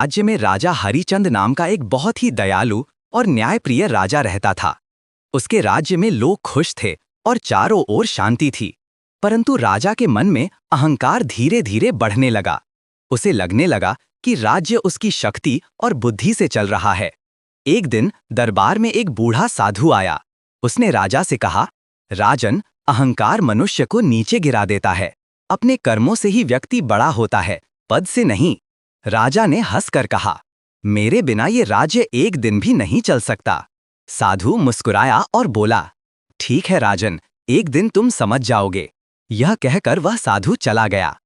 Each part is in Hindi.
राज्य में राजा हरिचंद नाम का एक बहुत ही दयालु और न्यायप्रिय राजा रहता था। उसके राज्य में लोग खुश थे और चारों ओर शांति थी। परंतु राजा के मन में अहंकार धीरे धीरे बढ़ने लगा। उसे लगने लगा कि राज्य उसकी शक्ति और बुद्धि से चल रहा है। एक दिन दरबार में एक बूढ़ा साधु आया। उसने राजा से कहा, राजन, अहंकार मनुष्य को नीचे गिरा देता है। अपने कर्मों से ही व्यक्ति बड़ा होता है, पद से नहीं। राजा ने हंसकर कहा, मेरे बिना ये राज्य एक दिन भी नहीं चल सकता। साधु मुस्कुराया और बोला, ठीक है राजन, एक दिन तुम समझ जाओगे। यह कहकर वह साधु चला गया।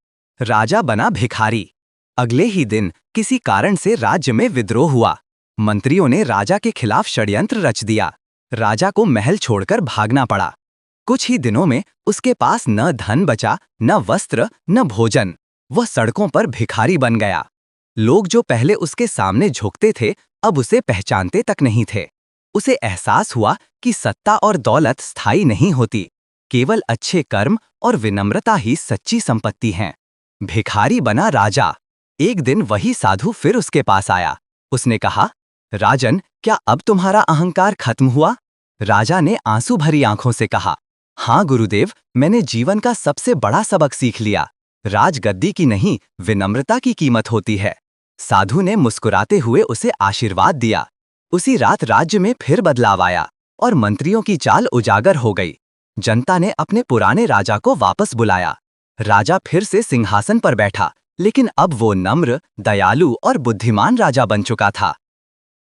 राजा बना भिखारी। अगले ही दिन किसी कारण से राज्य में विद्रोह हुआ। मंत्रियों ने राजा के खिलाफ षड्यंत्र रच दिया। राजा को महल छोड़कर भागना पड़ा। कुछ ही दिनों में उसके पास न धन बचा, न वस्त्र, न भोजन। वह सड़कों पर भिखारी बन गया। लोग जो पहले उसके सामने झुकते थे, अब उसे पहचानते तक नहीं थे। उसे एहसास हुआ कि सत्ता और दौलत स्थायी नहीं होती, केवल अच्छे कर्म और विनम्रता ही सच्ची संपत्ति हैं। भिखारी बना राजा। एक दिन वही साधु फिर उसके पास आया। उसने कहा, राजन, क्या अब तुम्हारा अहंकार खत्म हुआ? राजा ने आंसू भरी आंखों से कहा, हाँ गुरुदेव, मैंने जीवन का सबसे बड़ा सबक सीख लिया। राजगद्दी की नहीं, विनम्रता की कीमत होती है। साधु ने मुस्कुराते हुए उसे आशीर्वाद दिया। उसी रात राज्य में फिर बदलाव आया और मंत्रियों की चाल उजागर हो गई। जनता ने अपने पुराने राजा को वापस बुलाया। राजा फिर से सिंहासन पर बैठा, लेकिन अब वो नम्र, दयालु और बुद्धिमान राजा बन चुका था।